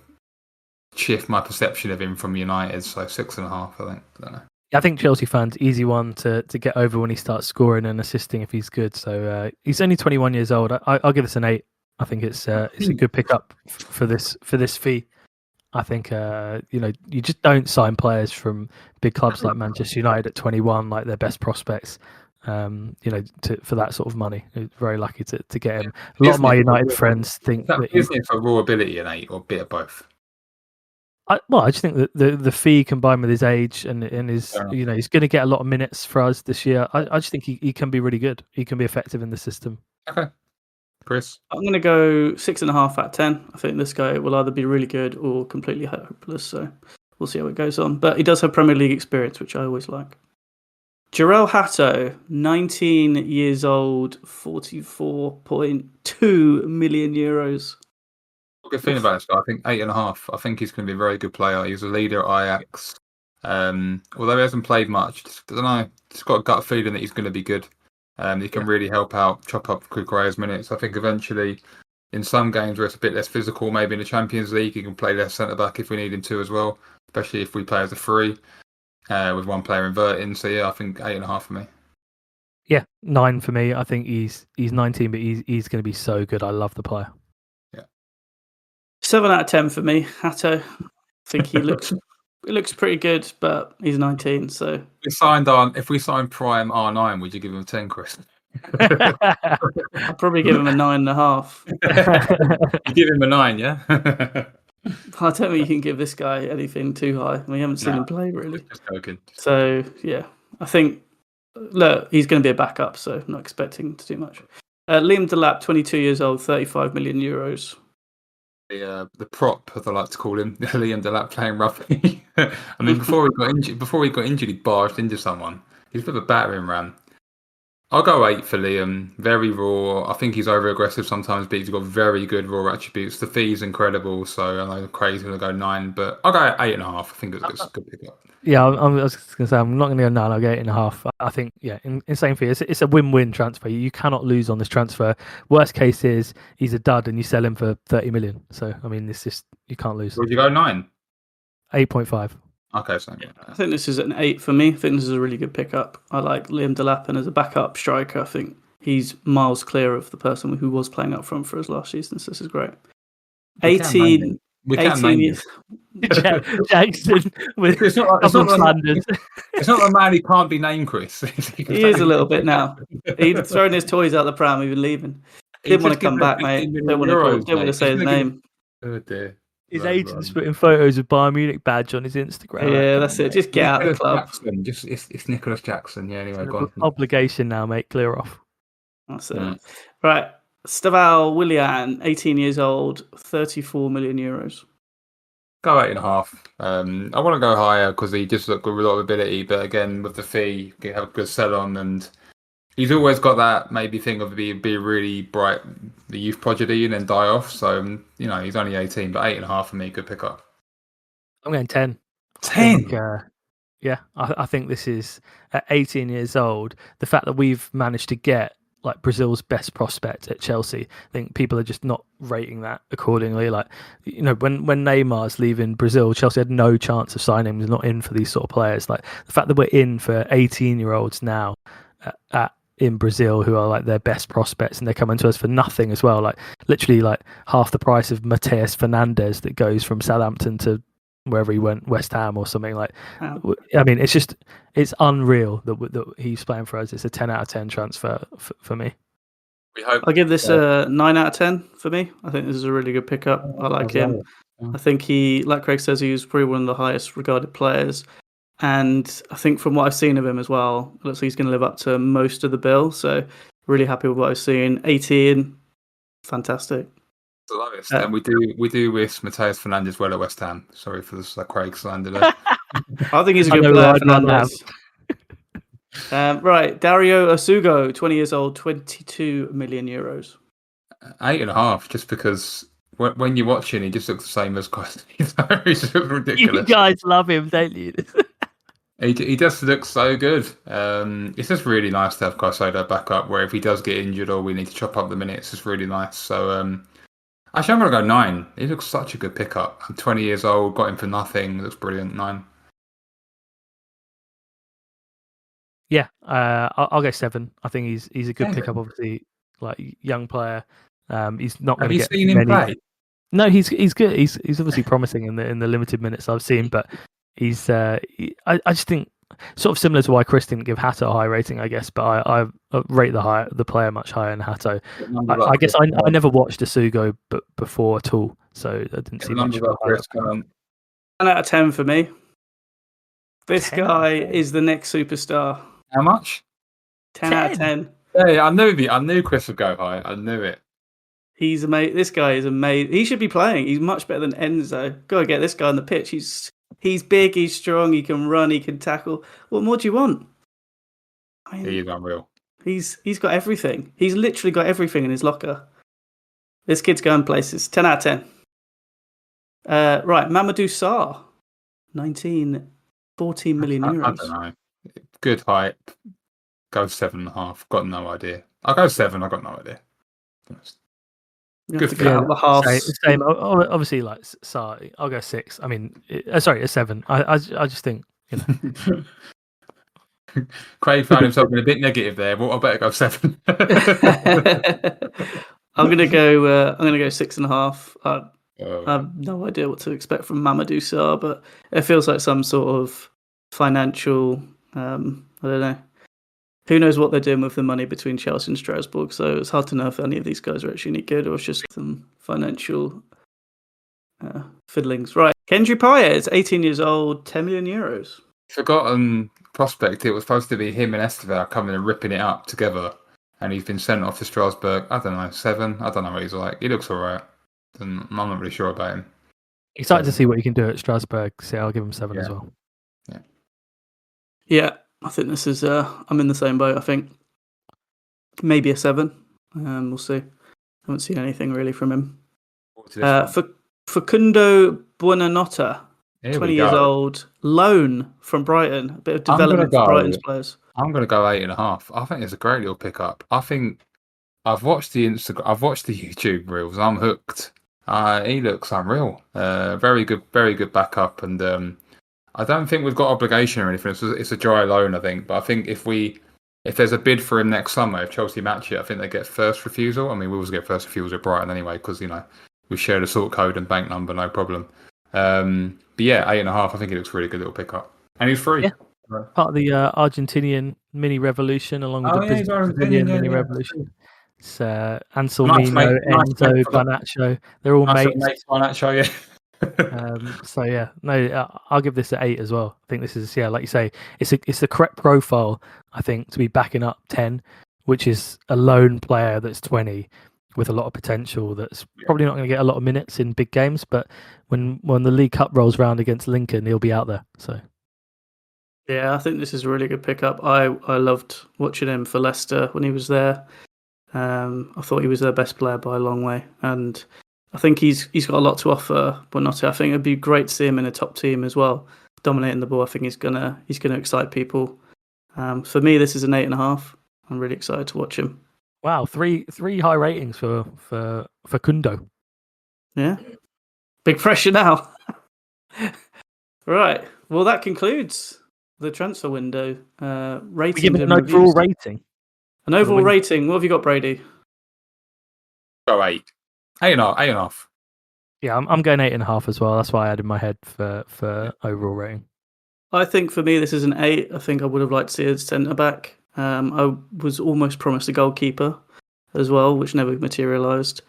shift my perception of him from United. So 6.5, I think. I don't know. I think Chelsea fans, easy one to get over when he starts scoring and assisting if he's good. So he's only 21 years old. I'll give this an 8. I think it's a good pickup for this for I think you just don't sign players from big clubs like Manchester United at 21 like their best prospects. For that sort of money. Very lucky to get him. A lot of my United friends think that isn't it for raw ability an 8 or a bit of both? I just think that the fee combined with his age and his he's going to get a lot of minutes for us this year. I just think he can be really good. He can be effective in the system. Okay, Chris. I'm going to go 6.5 out of 10. I think this guy will either be really good or completely hopeless. So we'll see how it goes on. But he does have Premier League experience, which I always like. Jarell Hato, 19 years old, 44.2 million euros. Good feeling about this guy. I think 8.5. I think he's going to be a very good player. He's a leader at Ajax. Although he hasn't played much, I don't know. Just got a gut feeling that he's going to be good. He can really help out, chop up Kukureya's minutes. I think eventually, in some games where it's a bit less physical, maybe in the Champions League, he can play left centre back if we need him to as well. Especially if we play as a 3 with one player inverting. So yeah, I think 8.5 for me. Yeah, 9 for me. I think he's 19, but he's going to be so good. I love the player. 7 out of 10 for me, Hato. I think he looks pretty good, but he's 19, so If we signed Prime R9, would you give him a 10, Chris? I'll probably give him a 9.5. You give him a 9, yeah? I don't think you can give this guy anything too high. We haven't seen him play really. Just joking. So yeah, I think he's going to be a backup, so I'm not expecting to do much. Liam Delap, 22 years old, 35 million euros. The prop, as I like to call him, Liam Delap playing roughly. I mean, before he got injured, he barged into someone. He's a bit of a battering ram. I'll go 8 for Liam. Very raw. I think he's over aggressive sometimes, but he's got very good raw attributes. The fee's incredible, so I know Craig's going to go 9, but I'll go 8.5. I think it's a good pickup. Yeah, I was going to say I'm not going to go 9. I'll go 8.5. I think in same fee, it's a win-win transfer. You cannot lose on this transfer. Worst case is he's a dud and you sell him for 30 million. So I mean, you can't lose. Would you go 9? 8.5. Okay, so yeah, I think this is an 8 for me. I think this is a really good pickup. I like Liam Delap, and as a backup striker, I think he's miles clear of the person who was playing up front for us last season. So this is great. 18 We can 18 name years. Jackson with It's not. a couple of slanders. It's not a man who can't be named, Chris. He is a little bit now. He'd thrown his toys out the pram, even leaving. Didn't want to come back, mate. Didn't want to say his name. Oh dear. His agent's putting photos of Bayern Munich badge on his Instagram. Yeah, that's it. Just get out of the club. Jackson. It's Nicholas Jackson. Yeah. Anyway, go on. Obligation now, mate. Clear off. That's it. Right. Staval Willian, 18 years old, 34 million euros. Go 8.5. I want to go higher because he just looked with a lot of ability, but again, with the fee, you have a good sell on, and he's always got that maybe thing of be really bright, the youth prodigy, and then die off. So he's only 18, but 8.5 for me, good pick up. I'm going 10. 10. Yeah, I think this is at 18 years old. The fact that we've managed to get like Brazil's best prospect at Chelsea, I think people are just not rating that accordingly. Like, when Neymar's leaving Brazil, Chelsea had no chance of signing him. He's not in for these sort of players. Like the fact that we're in for 18-year-olds now in Brazil who are like their best prospects, and they're coming to us for nothing as well. Like literally like half the price of Mateus Fernandes that goes from Southampton to wherever he went, West Ham or something. Like, I mean, it's unreal that he's playing for us. It's a 10 out of 10 transfer for me. I'll give this a 9 out of 10 for me. I think this is a really good pickup. I like him. I think he, like Craig says, he was probably one of the highest regarded players. And I think from what I've seen of him as well, it looks like he's going to live up to most of the bill. So really happy with what I've seen. 18, fantastic. The lowest, and we do wish Mateus Fernandes well at West Ham. Sorry for this Craig slander there. I think he's a good player, Fernandes. Right, Dario Asugo, 20 years old, 22 million euros. 8.5, just because when you're watching, he just looks the same as Costa. He's ridiculous. You guys love him, don't you? He just looks so good. It's just really nice to have Caicedo back up, where if he does get injured or we need to chop up the minutes, it's really nice. So actually, I'm going to go 9. He looks such a good pickup. I'm 20 years old, got him for nothing. Looks brilliant. 9. Yeah, I'll go 7. I think he's a good pickup. Obviously, like young player. He's not going to get. Have you seen him play? No, he's good. He's obviously promising in the limited minutes I've seen, but he's. I just think sort of similar to why Chris didn't give Hato a high rating, I guess. But I rate the player much higher than Hato. I guess I never watched Asugo before at all, so I didn't see much. 10 out of 10 for me. This guy is the next superstar. How much? 10 out of 10. Yeah, I knew Chris would go high. I knew it. He's amazing. This guy is amazing. He should be playing. He's much better than Enzo. Gotta get this guy on the pitch. He's big, he's strong, he can run, he can tackle. What more do you want? I mean, he is unreal. He's got everything. He's literally got everything in his locker. This kid's going places. 10 out of 10. Right, Mamadou Sarr. 14 million euros. I don't know. Good hype. Go 7.5. Got no idea. I'll go 7. I got no idea. Good for out the half. Same. Obviously, like Sarr, I'll go 6. I mean, sorry, a 7. I just think, Craig found himself in a bit negative there, but I better go 7. I'm gonna go 6.5. I have no idea what to expect from Mamadou Sarr, but it feels like some sort of financial. I don't know. Who knows what they're doing with the money between Chelsea and Strasbourg? So it's hard to know if any of these guys are actually any good or it's just some financial fiddlings. Right, Kendry Paez, 18 years old, 10 million euros. Forgotten prospect. It was supposed to be him and Estevar coming and ripping it up together, and he's been sent off to Strasbourg. I don't know, 7. I don't know what he's like. He looks alright. I'm not really sure about him. Excited to see what he can do at Strasbourg. So I'll give him 7 as well. Yeah, I think this is. I'm in the same boat. I think maybe a 7. We'll see. Haven't seen anything really from him. Facundo Buonanotte, 20 years old, loan from Brighton. A bit of development for Brighton's players. I'm going to go 8.5. I think it's a great little pickup. I think I've watched the YouTube reels. I'm hooked. He looks unreal. Very good backup, and I don't think we've got obligation or anything. It's a dry loan, I think. But I think if there's a bid for him next summer, if Chelsea match it, I think they get first refusal. I mean, we always get first refusal at Brighton anyway, because we share the sort code and bank number, no problem. But yeah, 8.5. I think it looks really good little pickup, and he's free. Yeah. Part of the Argentinian mini revolution, along with the He's Brazilian mini yeah. revolution. It's Anselmino, Nice Enzo, mate for that. Garnacho. They're all Nice mates. on that show, yeah. So yeah, no, I'll give this an 8 as well. I think this is, like you say, it's the correct profile. I think to be backing up 10, which is a lone player that's 20 with a lot of potential. That's probably not going to get a lot of minutes in big games, but when the League Cup rolls round against Lincoln, he'll be out there. So yeah, I think this is a really good pickup. I loved watching him for Leicester when he was there. I thought he was their best player by a long way, and I think he's got a lot to offer. But not, I think it'd be great to see him in a top team as well, dominating the ball. I think he's gonna excite people. For me, this is an 8.5. I'm really excited to watch him. wow, three high ratings for Kundo. Yeah, big pressure now. Right. Well, that concludes the transfer window. Ratings We give it an and overall reviews. rating. An overall rating. What have you got, Brady? Go 8. 8.5. Yeah, I'm going 8.5 as well. That's why I had in my head for overall rating. I think for me, this is an 8. I think I would have liked to see a centre back. I was almost promised a goalkeeper as well, which never materialised.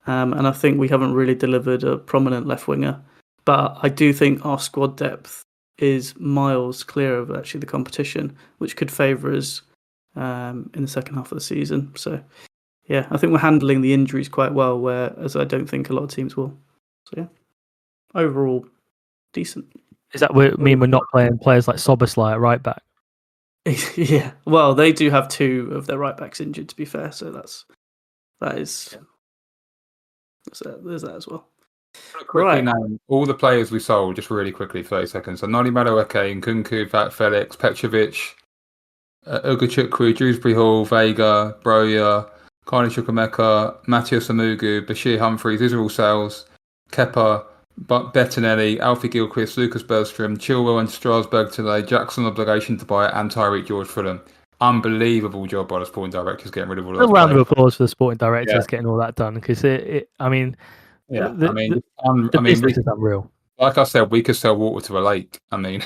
And I think we haven't really delivered a prominent left winger. But I do think our squad depth is miles clear of actually the competition, which could favour us in the second half of the season. So, yeah, I think we're handling the injuries quite well, whereas I don't think a lot of teams will. So, yeah, overall, decent. Is that what mean we're not playing players like Soboslai at right back? Yeah, well, they do have 2 of their right backs injured, to be fair. So there's that as well. Quickly name all the players we sold, just really quickly, 30 seconds. So Noni Madueke, Nkunku, Felix, Petrovic, Ugachukwu, Dewsbury Hall, Vega, Broya, Carney Chukwemeka, Matthias Amugu, Bashir Humphreys, these are all sales. Kepa, Bettinelli, Alfie Gilchrist, Lucas Bergstrom, Chilwell and Strasbourg today, Jackson obligation to buy, and Tyreek George Fulham. Unbelievable job by the sporting directors getting rid of all those. A round of applause for the sporting directors getting all that done, because the business is unreal. Like I said, we could sell water to a lake. I mean,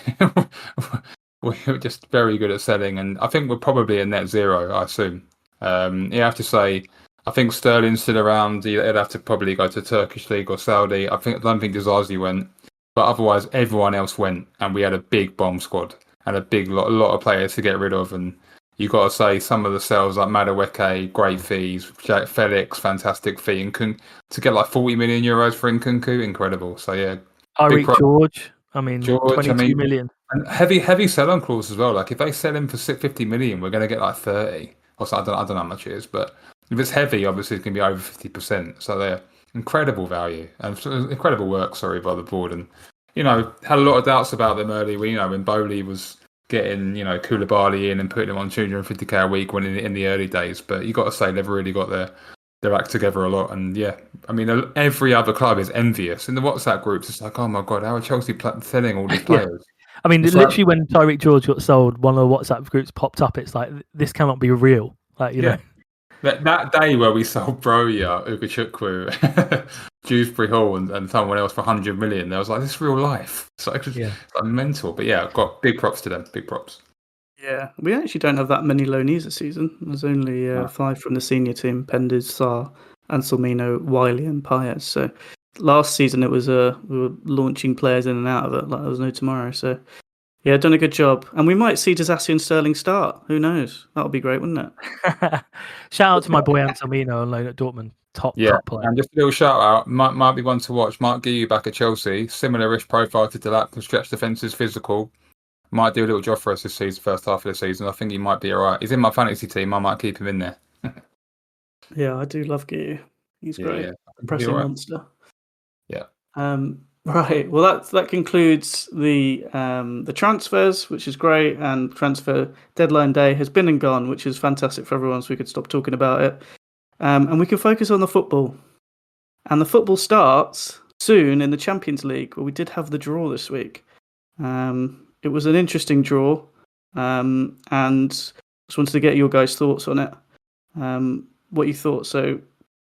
we're just very good at selling, and I think we're probably a net zero, I assume. You have to say, I think Sterling's still around. He'd have to probably go to Turkish League or Saudi. I don't think Dizazi went, but otherwise everyone else went, and we had a big bomb squad and a lot of players to get rid of. And you got to say some of the sales like Madueke, great fees. Felix, fantastic fee, and to get like 40 million euros for Nkunku, incredible. So yeah, Tyreek George, 22 million. And heavy sell-on clause as well. Like if they sell him for 50 million, we're going to get like 30. Also, I don't know how much it is, but if it's heavy, obviously it's going to be over 50%. So they're incredible value and incredible work. Sorry, by the board, and had a lot of doubts about them early. When Bowley was getting Koulibaly in and putting him on 250k a week when in the early days. But you got to say they've really got their act together a lot. And yeah, I mean every other club is envious in the WhatsApp groups. It's like, oh my god, how are Chelsea selling all these players? I mean, literally when Tyreek George got sold, one of the WhatsApp groups popped up. It's like, this cannot be real. Like, you know. That day where we sold Broya, Ugachukwu, Dewsbury Hall and someone else for 100 million, I was like, this is real life. It's like mental. But yeah, I've got big props to them. Big props. Yeah, we actually don't have that many loanees this season. There's only 5 from the senior team: Penders, Sarr, Anselmino, Wiley and Paez. So last season we were launching players in and out of it like there was no tomorrow. So yeah, done a good job. And we might see Disasi and Sterling start. Who knows? That would be great, wouldn't it? Shout out to my boy Anselmino on loan at Dortmund. Top player. And just a little shout out, might be one to watch. Mark Guiu back at Chelsea, similar-ish profile to Delap, can stretch defences, physical. Might do a little job for us this season, first half of the season. I think he might be alright. He's in my fantasy team. I might keep him in there. Yeah, I do love Guiu. He's great. Yeah. Pressing monster. Yeah. Right. Well, that concludes the transfers, which is great, and transfer deadline day has been and gone, which is fantastic for everyone, so we could stop talking about it, and we can focus on the football. And the football starts soon in the Champions League, where we did have the draw this week. It was an interesting draw, and just wanted to get your guys' thoughts on it. What you thought. So,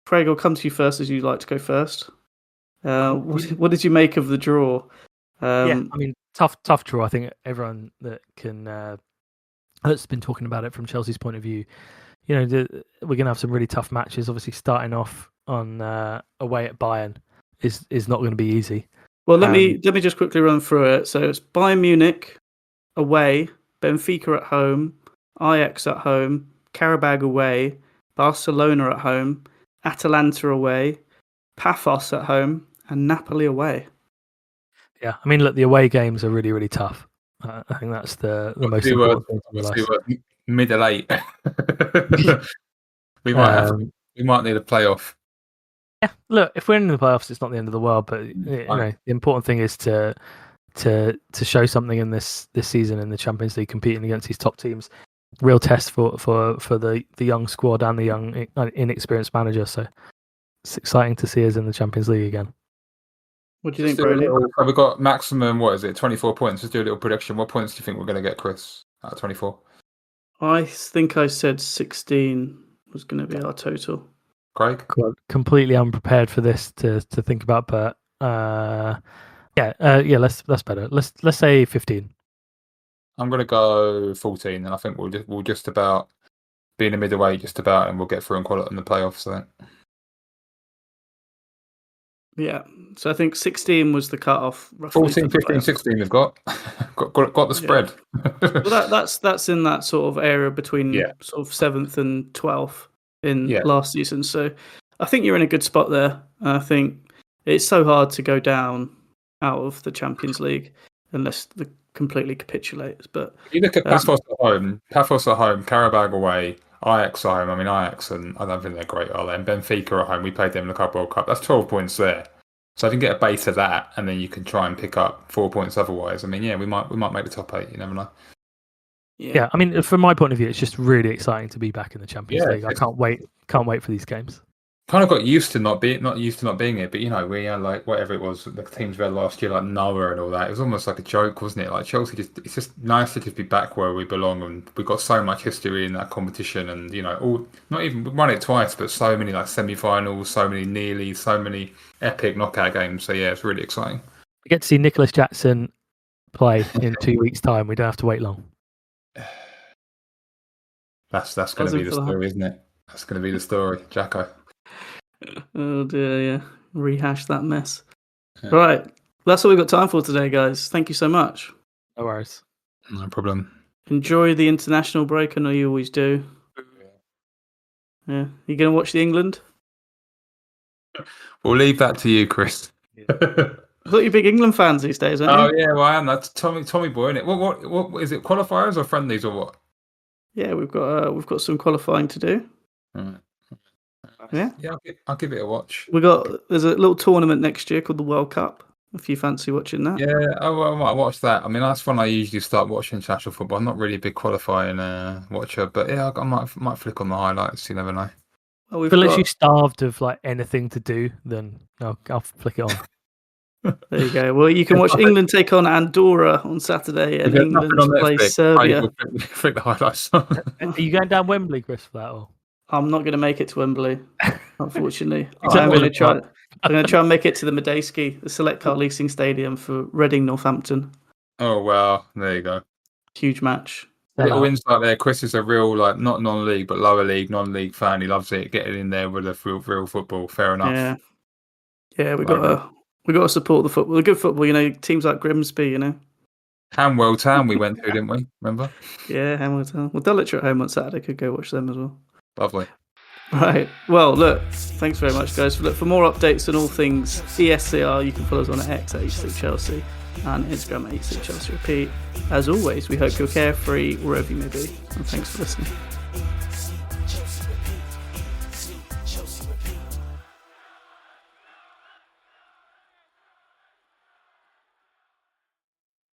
Craig, I'll come to you first, as you like to go first. What did you make of the draw? Yeah, I mean, tough draw. I think everyone that can that's been talking about it from Chelsea's point of view, we're going to have some really tough matches. Obviously, starting off on away at Bayern is not going to be easy. Well, let me just quickly run through it. So it's Bayern Munich away, Benfica at home, Ajax at home, Karabag away, Barcelona at home, Atalanta away, Paphos at home, and Napoli away. Yeah, I mean, look, the away games are really, really tough. I think that's the most important thing to realise. Middle 8. we might need a playoff. Yeah, look, if we're in the playoffs, it's not the end of the world. But the important thing is to show something in this season in the Champions League, competing against these top teams. Real test for the young squad and the young inexperienced manager. So it's exciting to see us in the Champions League again. What do you think, Brady? We've got maximum, 24 points. Let's do a little prediction. What points do you think we're going to get, Chris, out of 24? I think I said 16 was going to be our total. Craig? Completely unprepared for this to think about, but that's better. Let's say 15. I'm going to go 14, and I think we'll just about be in the middleweight, just about, and we'll get through and qualify in the playoffs, I think. Yeah, so I think 16 was the cut-off. 14, 15, 16 we've got. got the spread. Yeah. Well, that's in that sort of area between sort of 7th and 12th in last season. So I think you're in a good spot there. I think it's so hard to go down out of the Champions League unless the completely capitulates. But you look at Paphos at home, Karabag away, Ajax at home. I mean, Ajax, and I don't think they're great, are they? And Benfica at home, we played them in the Club World Cup. That's 12 points there. So if you can get a base of that, and then you can try and pick up 4 points otherwise. I mean, we might make the top 8. You never know. Yeah, I mean, from my point of view, it's just really exciting to be back in the Champions League. I can't wait for these games. Kind of got used to not being it, but we had like whatever it was, the teams we had last year, like Noah and all that. It was almost like a joke, wasn't it? Like Chelsea, it's just nice to just be back where we belong, and we've got so much history in that competition, and we won it twice, but so many like semi-finals, so many epic knockout games. So yeah, it's really exciting. We get to see Nicholas Jackson play in 2 weeks' time. We don't have to wait long. That's going to be the story, isn't it? That's going to be the story, Jacko. Oh dear, yeah. Rehash that mess. Yeah. Right. That's all we've got time for today, guys. Thank you so much. No worries. No problem. Enjoy the international break. I know you always do. Yeah. You going to watch the England? We'll leave that to you, Chris. I thought you're big England fans these days, aren't you? Oh yeah, well I am. That's Tommy boy, isn't it? What is it? Qualifiers or friendlies or what? Yeah, we've got some qualifying to do. Right. Yeah, I'll give it a watch. There's a little tournament next year called the World Cup. If you fancy watching that. Yeah, I might watch that. I mean, that's when I usually start watching international football. I'm not really a big qualifying watcher, but yeah, I might flick on the highlights. You never know. Well, if you're literally starved of like anything to do, then I'll flick it on. There you go. Well, you can watch England take on Andorra on Saturday, and England play Serbia. Flick the highlights. Are you going down Wembley, Chris, for that? Or? I'm not going to make it to Wembley, unfortunately. I'm going to try and make it to the Medeski, the Select Car Leasing Stadium for Reading, Northampton. Oh wow, there you go. Huge match. Little insight there. Chris is a real not non-league but lower league, non-league fan. He loves it. Getting in there with the real football. Fair enough. Yeah. We got to support the football. The good football. Teams like Grimsby. Hanwell Town we went to, didn't we? Remember? Yeah, Hanwell Town. Well, Dulwich are at home on Saturday. Could go watch them as well. Lovely. Right. Well, look, thanks very much, guys. For more updates on all things ESCR, you can follow us on X at @EastSleepChelsea and Instagram at @EastSleepChelseaRepeat. As always, we hope you're carefree wherever you may be. And thanks for listening.